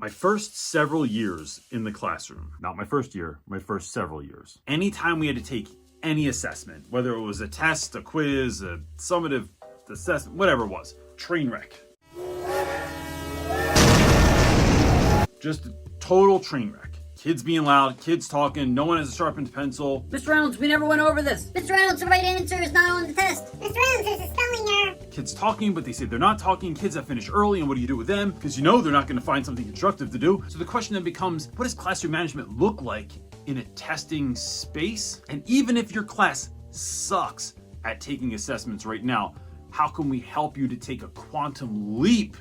My first several years in the classroom, not my first year, my first several years, anytime we had to take any assessment, whether it was a test, a quiz, a summative assessment, whatever it was, train wreck. Just a total train wreck. Kids being loud, kids talking, no one has a sharpened pencil. Mr. Reynolds, we never went over this. Mr. Reynolds, the right answer is not on the test. Mr. Reynolds, there's a spelling error. Kids talking, but they say they're not talking. Kids that finish early, and what do you do with them? Because you know they're not going to find something constructive to do. So the question then becomes, what does classroom management look like in a testing space? And even if your class sucks at taking assessments right now, how can we help you to take a quantum leap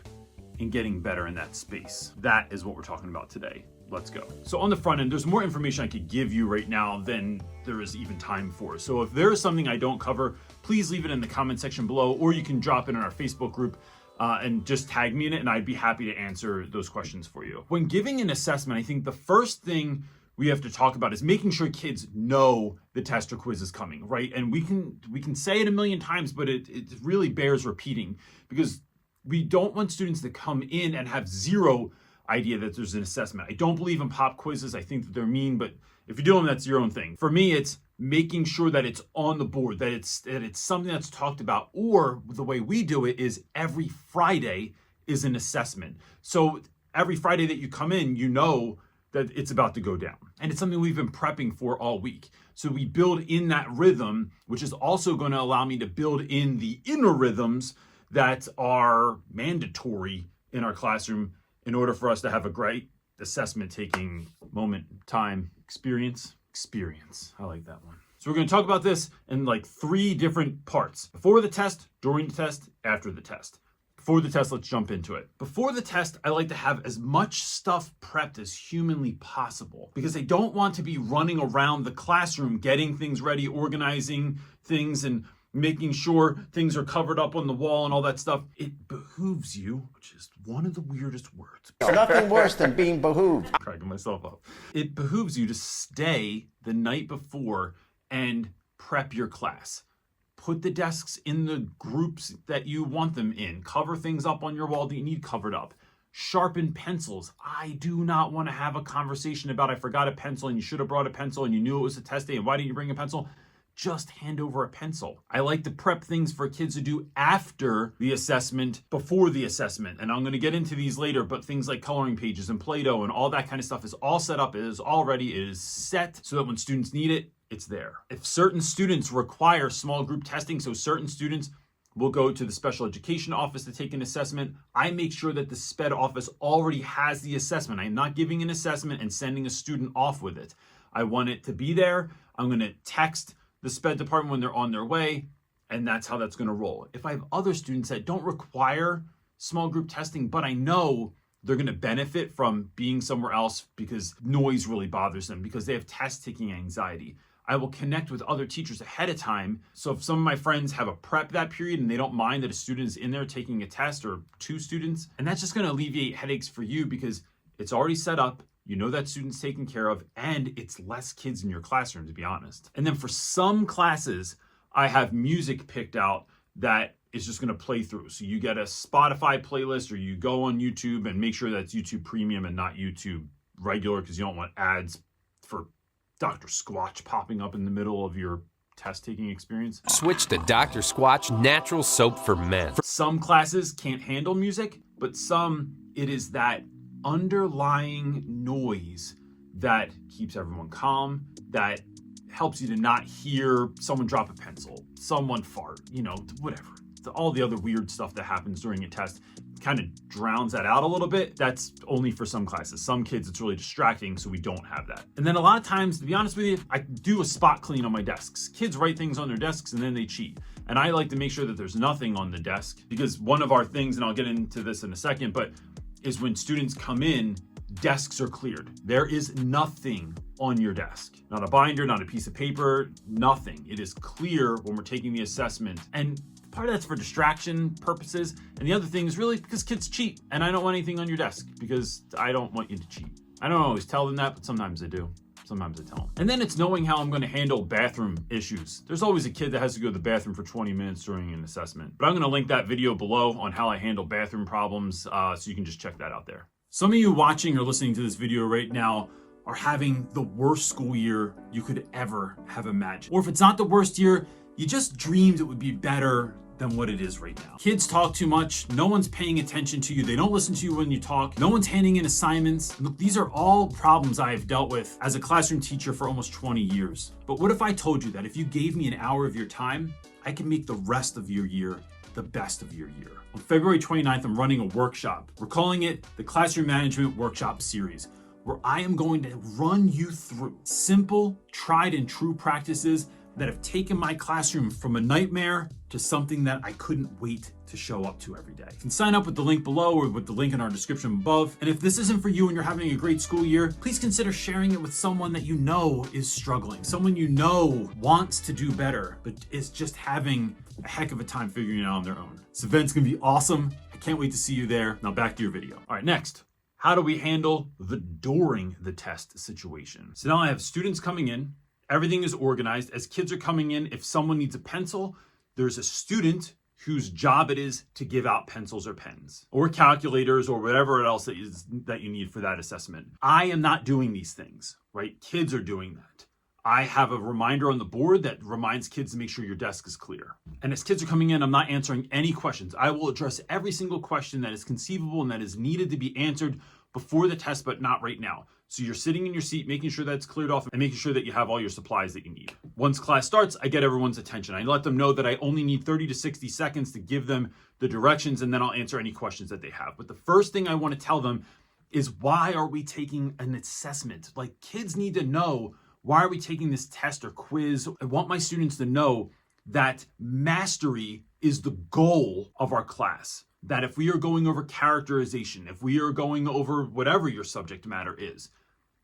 in getting better in that space? That is what we're talking about today. Let's go. So on the front end, there's more information I could give you right now than there is even time for. So if there is something I don't cover, please leave it in the comment section below, or you can drop it in our Facebook group and just tag me in it, and I'd be happy to answer those questions for you. When giving an assessment, I think the first thing we have to talk about is making sure kids know the test or quiz is coming, right? And we can say it a million times, but it really bears repeating, because we don't want students to come in and have zero idea that there's an assessment. I don't believe in pop quizzes. I think that they're mean, but if you do them, that's your own thing. For me, it's making sure that it's on the board, that it's something that's talked about, or the way we do it is every Friday is an assessment. So every Friday that you come in, you know that it's about to go down. And it's something we've been prepping for all week. So we build in that rhythm, which is also going to allow me to build in the inner rhythms that are mandatory in our classroom in order for us to have a great assessment taking moment, time, experience. I like that one. So we're going to talk about this in like 3 different parts: before the test, during the test, after the test. Before the test, let's jump into it. Before the test, I like to have as much stuff prepped as humanly possible, because I don't want to be running around the classroom, getting things ready, organizing things, and making sure things are covered up on the wall and all that stuff. It behooves you, which is one of the weirdest words. Nothing worse than being behooved. Cracking myself up. It behooves you to stay the night before and prep your class. Put the desks in the groups that you want them in. Cover things up on your wall that you need covered up. Sharpen pencils. I do not want to have a conversation about I forgot a pencil and you should have brought a pencil and you knew it was a test day and why didn't you bring a pencil? Just hand over a pencil. I like to prep things for kids to do after the assessment, before the assessment. And I'm going to get into these later, but things like coloring pages and Play-Doh and all that kind of stuff is all set up. It is all ready. It is set so that when students need it, it's there. If certain students require small group testing, so certain students will go to the special education office to take an assessment, I make sure that the SPED office already has the assessment. I'm not giving an assessment and sending a student off with it. I want it to be there. I'm going to text the SPED department when they're on their way, and that's how that's going to roll. If I have other students that don't require small group testing, but I know they're going to benefit from being somewhere else because noise really bothers them, because they have test-taking anxiety, I will connect with other teachers ahead of time. So if some of my friends have a prep that period and they don't mind that a student is in there taking a test, or 2 students, and that's just going to alleviate headaches for you because it's already set up. You know that student's taken care of, and it's less kids in your classroom, to be honest. And then for some classes, I have music picked out that is just gonna play through. So you get a Spotify playlist, or you go on YouTube and make sure that's YouTube Premium and not YouTube regular, because you don't want ads for Dr. Squatch popping up in the middle of your test-taking experience. Switch to Dr. Squatch Natural Soap for Men. Some classes can't handle music, but some, it is that underlying noise that keeps everyone calm, that helps you to not hear someone drop a pencil, someone fart, whatever. All the other weird stuff that happens during a test kind of drowns that out a little bit. That's only for some classes. Some kids, it's really distracting, so we don't have that. And then a lot of times, to be honest with you, I do a spot clean on my desks. Kids write things on their desks and then they cheat. And I like to make sure that there's nothing on the desk, because one of our things, and I'll get into this in a second, but is when students come in, desks are cleared. There is nothing on your desk. Not a binder, not a piece of paper, nothing. It is clear when we're taking the assessment. And part of that's for distraction purposes. And the other thing is really because kids cheat. And I don't want anything on your desk because I don't want you to cheat. I don't always tell them that, but sometimes I do. Sometimes I tell them. And then it's knowing how I'm going to handle bathroom issues. There's always a kid that has to go to the bathroom for 20 minutes during an assessment. But I'm going to link that video below on how I handle bathroom problems, so you can just check that out there. Some of you watching or listening to this video right now are having the worst school year you could ever have imagined. Or if it's not the worst year, you just dreamed it would be better than what it is right now. Kids talk too much. No one's paying attention to you. They don't listen to you when you talk. No one's handing in assignments. Look, these are all problems I've dealt with as a classroom teacher for almost 20 years. But what if I told you that if you gave me an hour of your time, I can make the rest of your year the best of your year? On February 29th, I'm running a workshop. We're calling it the Classroom Management Workshop Series, where I am going to run you through simple, tried and true practices that have taken my classroom from a nightmare to something that I couldn't wait to show up to every day. You can sign up with the link below or with the link in our description above. And if this isn't for you and you're having a great school year, please consider sharing it with someone that you know is struggling, someone you know wants to do better, but is just having a heck of a time figuring it out on their own. This event's gonna be awesome. I can't wait to see you there. Now back to your video. All right, next. How do we handle the during the test situation? So now I have students coming in. Everything is organized. As kids are coming in, if someone needs a pencil, there's a student whose job it is to give out pencils or pens or calculators or whatever else that you need for that assessment. I am not doing these things, right? Kids are doing that. I have a reminder on the board that reminds kids to make sure your desk is clear. And as kids are coming in, I'm not answering any questions. I will address every single question that is conceivable and that is needed to be answered before the test, but not right now. So you're sitting in your seat, making sure that's cleared off and making sure that you have all your supplies that you need. Once class starts, I get everyone's attention. I let them know that I only need 30 to 60 seconds to give them the directions, and then I'll answer any questions that they have. But the first thing I want to tell them is, why are we taking an assessment? Like, kids need to know, why are we taking this test or quiz? I want my students to know that mastery is the goal of our class. That if we are going over characterization, if we are going over whatever your subject matter is,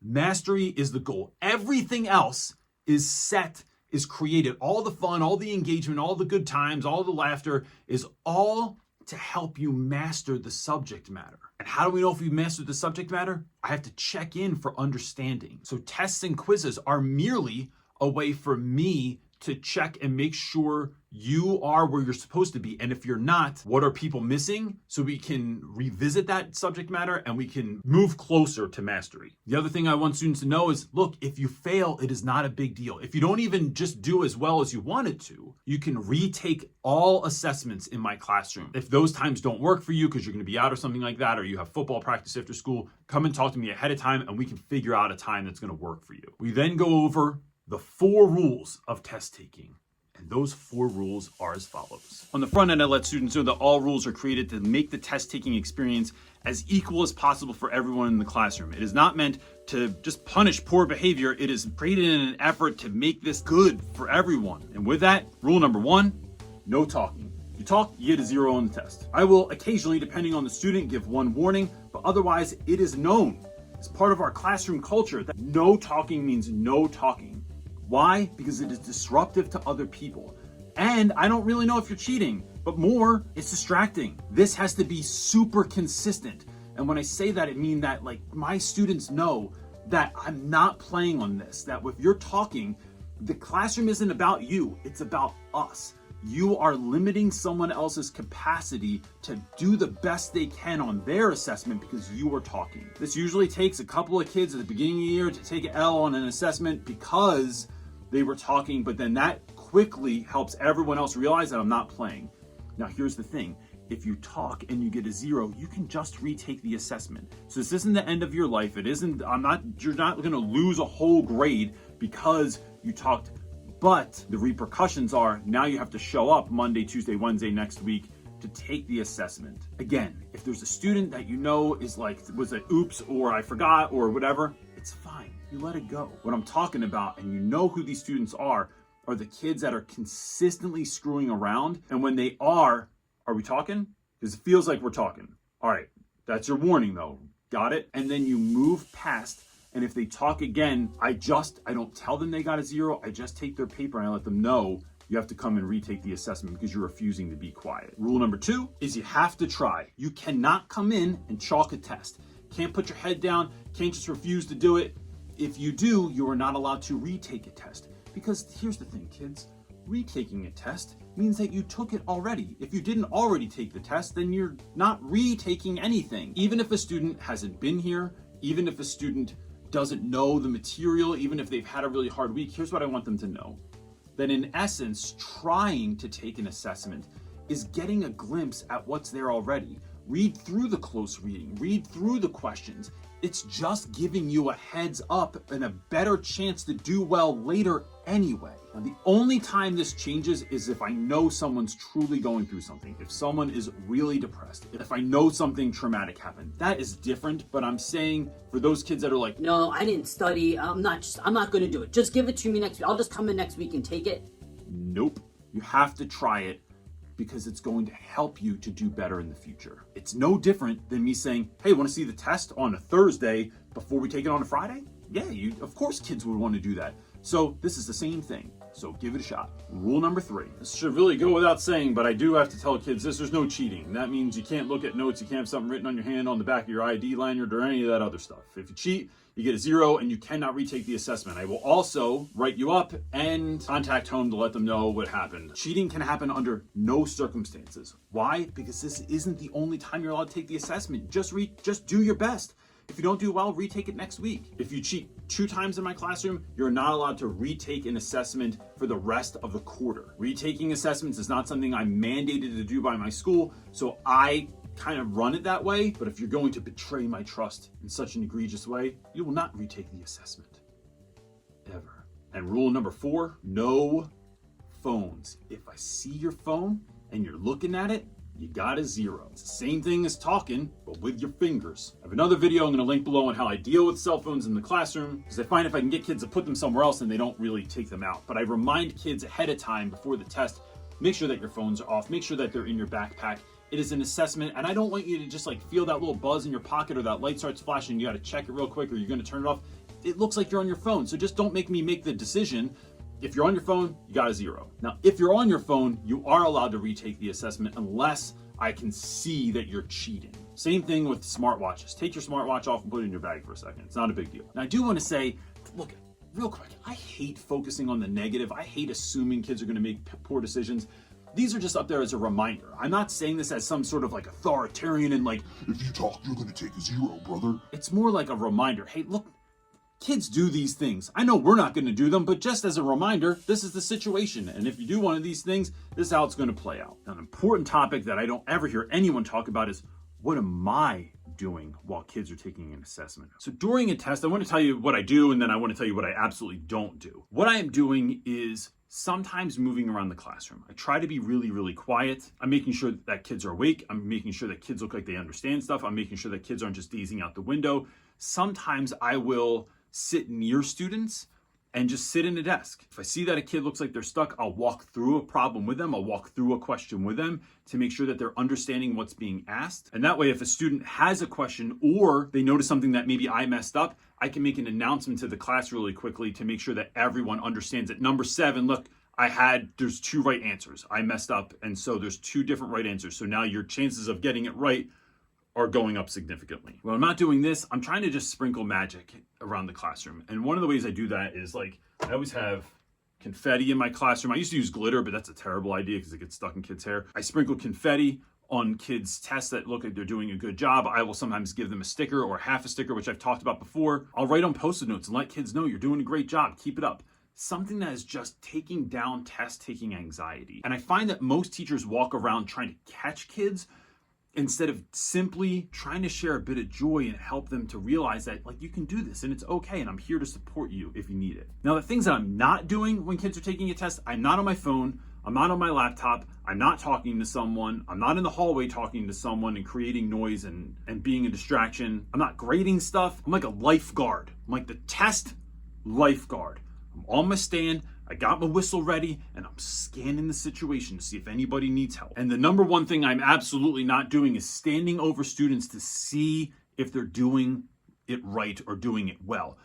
mastery is the goal. Everything else is set, is created. All the fun, all the engagement, all the good times, all the laughter is all to help you master the subject matter. And how do we know if we mastered the subject matter? I have to check in for understanding. So tests and quizzes are merely a way for me to check and make sure you are where you're supposed to be. And if you're not, what are people missing? So we can revisit that subject matter and we can move closer to mastery. The other thing I want students to know is, look, if you fail, it is not a big deal. If you don't even just do as well as you wanted to, you can retake all assessments in my classroom. If those times don't work for you because you're going to be out or something like that, or you have football practice after school, come and talk to me ahead of time and we can figure out a time that's going to work for you. We then go over the 4 rules of test taking. And those 4 rules are as follows. On the front end, I let students know that all rules are created to make the test taking experience as equal as possible for everyone in the classroom. It is not meant to just punish poor behavior. It is created in an effort to make this good for everyone. And with that, rule number 1, no talking. You talk, you get a 0 on the test. I will occasionally, depending on the student, give 1 warning, but otherwise it is known as part of our classroom culture that no talking means no talking. Why? Because it is disruptive to other people. And I don't really know if you're cheating, but more, it's distracting. This has to be super consistent. And when I say that, it means that, like, my students know that I'm not playing on this, that if you're talking, the classroom isn't about you, it's about us. You are limiting someone else's capacity to do the best they can on their assessment because you are talking. This usually takes a couple of kids at the beginning of the year to take an L on an assessment because they were talking, but then that quickly helps everyone else realize that I'm not playing. Now, here's the thing. If you talk and you get a 0, you can just retake the assessment. So this isn't the end of your life. It isn't, you're not gonna lose a whole grade because you talked, but the repercussions are now you have to show up Monday, Tuesday, Wednesday next week to take the assessment. Again, if there's a student that you know is like, was it oops, or I forgot, or whatever, it's fine. You let it go. What I'm talking about, and you know who these students are the kids that are consistently screwing around. And when they are we talking? Because it feels like we're talking. All right, that's your warning though. Got it? And then you move past, and if they talk again, I don't tell them they got a 0. I just take their paper and I let them know you have to come and retake the assessment because you're refusing to be quiet. Rule number 2 is you have to try. You cannot come in and chalk a test. Can't put your head down, can't just refuse to do it. If you do, you are not allowed to retake a test. Because here's the thing, kids, retaking a test means that you took it already. If you didn't already take the test, then you're not retaking anything. Even if a student hasn't been here, even if a student doesn't know the material, even if they've had a really hard week, here's what I want them to know. That in essence, trying to take an assessment is getting a glimpse at what's there already. Read through the close reading, read through the questions. It's just giving you a heads up and a better chance to do well later anyway. Now, the only time this changes is if I know someone's truly going through something. If someone is really depressed, if I know something traumatic happened, that is different. But I'm saying for those kids that are like, No, I didn't study. I'm not going to do it. Just give it to me next week. I'll just come in next week and take it. nope, you have to try it because it's going to help you to do better in the future. It's no different than me saying, hey, want to see the test on a Thursday before we take it on a Friday? Yeah, of course kids would want to do that. So this is the same thing. So give it a shot. Rule number 3. This should really go without saying, but I do have to tell kids this: there's no cheating. That means you can't look at notes, you can't have something written on your hand, on the back of your ID lanyard, or any of that other stuff. If you cheat, you get a 0 and you cannot retake the assessment. I will also write you up and contact home to let them know what happened. Cheating can happen under no circumstances. Why? Because this isn't the only time you're allowed to take the assessment. Just do your best. If you don't do well, retake it next week. If you cheat 2 times in my classroom, you're not allowed to retake an assessment for the rest of the quarter. Retaking assessments is not something I'm mandated to do by my school, so I kind of run it that way. But if you're going to betray my trust in such an egregious way, you will not retake the assessment. Ever. And rule number 4, no phones. If I see your phone and you're looking at it, you got a 0. It's the same thing as talking, but with your fingers. I have another video I'm going to link below on how I deal with cell phones in the classroom, because I find if I can get kids to put them somewhere else, then they don't really take them out. But I remind kids ahead of time before the test, make sure that your phones are off, make sure that they're in your backpack. It is an assessment, and I don't want you to just like feel that little buzz in your pocket or that light starts flashing, you got to check it real quick or you're going to turn it off. It looks like you're on your phone, so just don't make me make the decision. If you're on your phone, you got a 0. Now, if you're on your phone, you are allowed to retake the assessment unless I can see that you're cheating. Same thing with smartwatches. Take your smartwatch off and put it in your bag for a second. It's not a big deal. Now, I do want to say, look, real quick, I hate focusing on the negative. I hate assuming kids are going to make poor decisions. These are just up there as a reminder. I'm not saying this as some sort of like authoritarian and like, if you talk, you're going to take a 0, brother. It's more like a reminder. Hey, look, kids do these things. I know we're not going to do them, but just as a reminder, this is the situation. And if you do one of these things, this is how it's going to play out. Now, an important topic that I don't ever hear anyone talk about is, what am I doing while kids are taking an assessment? So during a test, I want to tell you what I do, and then I want to tell you what I absolutely don't do. What I am doing is sometimes moving around the classroom. I try to be really, really quiet. I'm making sure that kids are awake. I'm making sure that kids look like they understand stuff. I'm making sure that kids aren't just dazing out the window. Sometimes I will sit near students and just sit in a desk. If I see that a kid looks like they're stuck, I'll walk through a problem with them. I'll walk through a question with them to make sure that they're understanding what's being asked. And that way, if a student has a question or they notice something that maybe I messed up, I can make an announcement to the class really quickly to make sure that everyone understands it. Number 7, look, there's 2 right answers. I messed up, and so there's 2 different right answers. So now your chances of getting it right are going up significantly. When I'm not doing this, I'm trying to just sprinkle magic around the classroom. And one of the ways I do that is like, I always have confetti in my classroom. I used to use glitter, but that's a terrible idea because it gets stuck in kids' hair. I sprinkle confetti on kids' tests that look like they're doing a good job. I will sometimes give them a sticker or half a sticker, which I've talked about before. I'll write on Post-it notes and let kids know you're doing a great job. Keep it up. Something that is just taking down test-taking anxiety. And I find that most teachers walk around trying to catch kids instead of simply trying to share a bit of joy and help them to realize that like you can do this and it's okay and I'm here to support you if you need it. Now, the things that I'm not doing when kids are taking a test, I'm not on my phone, I'm not on my laptop, I'm not talking to someone, I'm not in the hallway talking to someone and creating noise and being a distraction. I'm not grading stuff. I'm like a lifeguard. I'm like the test lifeguard. I'm on my stand, I got my whistle ready, and I'm scanning the situation to see if anybody needs help. And the number one thing I'm absolutely not doing is standing over students to see if they're doing it right or doing it well.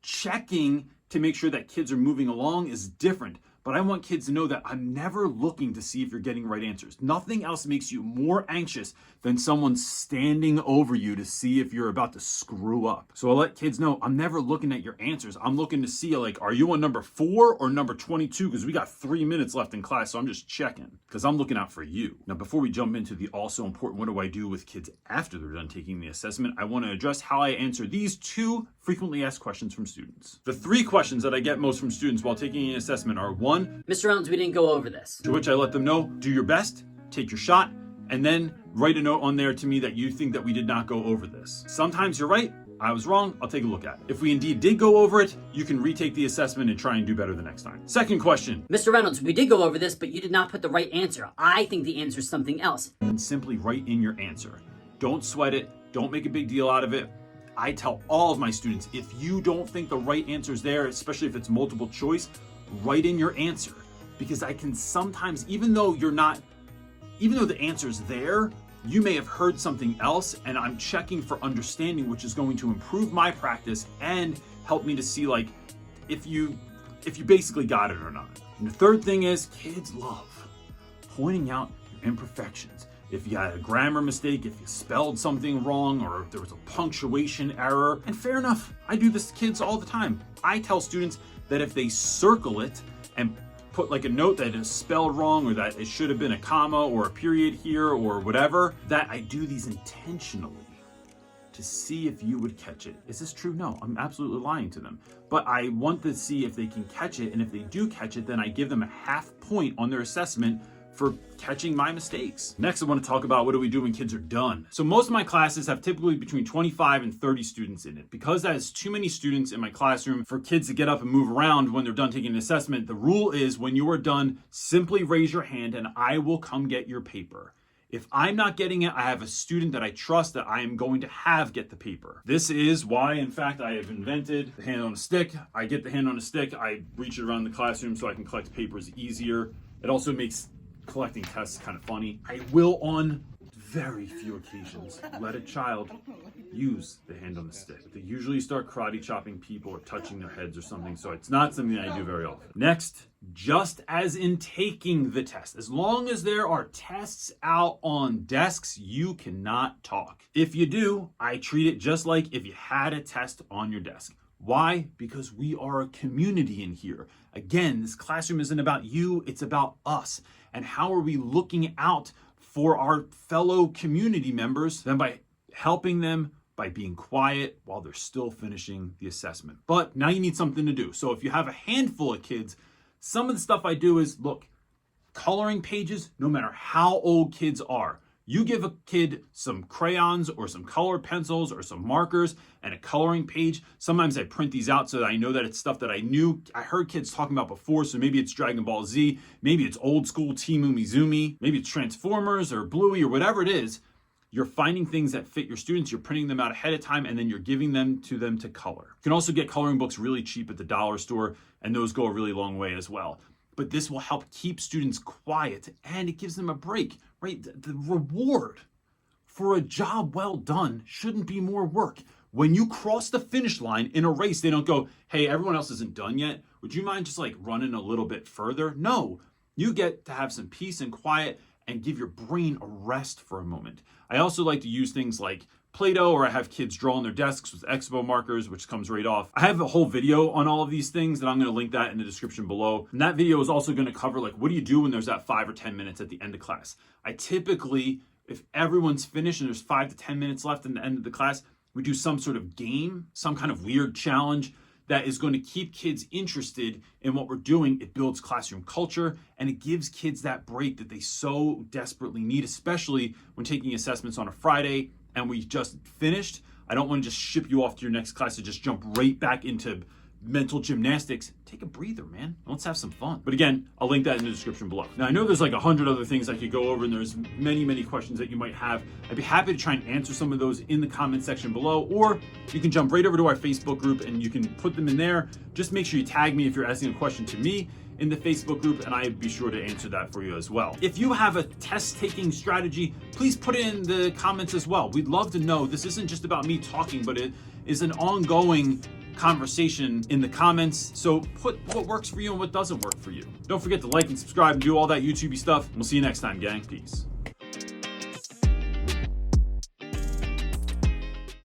Checking to make sure that kids are moving along is different, but I want kids to know that I'm never looking to see if you're getting right answers. Nothing else makes you more anxious than someone standing over you to see if you're about to screw up. So I let kids know I'm never looking at your answers. I'm looking to see, like, are you on number 4 or number 22? Because we got 3 minutes left in class, so I'm just checking because I'm looking out for you. Now, before we jump into the also important what do I do with kids after they're done taking the assessment, I want to address how I answer these 2 frequently asked questions from students. The 3 questions that I get most from students while taking an assessment are: 1, Mr. Reynolds, we didn't go over this. to which I let them know, do your best, take your shot, and then write a note on there to me that you think that we did not go over this. Sometimes you're right, I was wrong, I'll take a look at it. If we indeed did go over it, you can retake the assessment and try and do better the next time. Second question, Mr. Reynolds, we did go over this, but you did not put the right answer. I think the answer is something else. and simply write in your answer. Don't sweat it, don't make a big deal out of it. I tell all of my students, if you don't think the right answer is there, especially if it's multiple choice, write in your answer. Because I can sometimes, even though the answer is there, you may have heard something else, and I'm checking for understanding, which is going to improve my practice and help me to see, like, if you basically got it or not. And the third thing is, kids love pointing out your imperfections. If you had a grammar mistake, if you spelled something wrong, or if there was a punctuation error, and fair enough, I do this to kids all the time. I tell students that if they circle it and put like a note that is spelled wrong, or that it should have been a comma or a period here or whatever, that I do these intentionally to see if you would catch it. Is this true? No, I'm absolutely lying to them. But I want to see if they can catch it, and if they do catch it, then I give them a half point on their assessment for catching my mistakes. Next, I want to talk about what do we do when kids are done. So most of my classes have typically between 25 and 30 students in it. Because that is too many students in my classroom for kids to get up and move around when they're done taking an assessment, the rule is when you are done, simply raise your hand and I will come get your paper. If I'm not getting it, I have a student that I trust that I am going to have get the paper. This is why, in fact, I have invented the hand on a stick. I get the hand on a stick, I reach it around the classroom so I can collect papers easier. It also makes collecting tests kind of funny. I will, on very few occasions, let a child use the hand on the stick. They usually start karate chopping people or touching their heads or something, so it's not something that I do very often. Next, just as in taking the test, as long as there are tests out on desks, you cannot talk. If you do, I treat it just like if you had a test on your desk. Why? Because we are a community in here. Again, this classroom isn't about you, it's about us. And how are we looking out for our fellow community members than by helping them by being quiet while they're still finishing the assessment. But now you need something to do. So if you have a handful of kids, some of the stuff I do is, look, coloring pages, no matter how old kids are. You give a kid some crayons or some color pencils or some markers and a coloring page. Sometimes I print these out so that I know that it's stuff that I heard kids talking about before. So maybe it's Dragon Ball Z, maybe it's old school Team Umizoomi, maybe it's Transformers or Bluey or whatever it is. You're finding things that fit your students, you're printing them out ahead of time, and then you're giving them to color. You can also get coloring books really cheap at the dollar store, and those go a really long way as well. But this will help keep students quiet, and it gives them a break, right? The reward for a job well done shouldn't be more work. When you cross the finish line in a race, they don't go, hey, everyone else isn't done yet. Would you mind just like running a little bit further? No, you get to have some peace and quiet and give your brain a rest for a moment. I also like to use things like Play-Doh, or I have kids draw on their desks with Expo markers, which comes right off. I have a whole video on all of these things, and I'm going to link that in the description below. And that video is also going to cover, like, what do you do when there's that 5 or 10 minutes at the end of class? I typically, if everyone's finished and there's 5 to 10 minutes left in the end of the class, we do some sort of game, some kind of weird challenge that is going to keep kids interested in what we're doing. It builds classroom culture, and it gives kids that break that they so desperately need, especially when taking assessments on a Friday and we just finished. I don't want to just ship you off to your next class to just jump right back into mental gymnastics. Take a breather, man. Let's have some fun. But again, I'll link that in the description below. Now, I know there's like 100 other things I could go over, and there's many, many questions that you might have. I'd be happy to try and answer some of those in the comment section below, or you can jump right over to our Facebook group and you can put them in there. Just make sure you tag me if you're asking a question to me in the Facebook group, and I'd be sure to answer that for you as well. If you have a test-taking strategy, please put it in the comments as well. We'd love to know. This isn't just about me talking, but it is an ongoing conversation in the comments. So put what works for you and what doesn't work for you. Don't forget to like and subscribe and do all that YouTubey stuff. We'll see you next time, gang. Peace.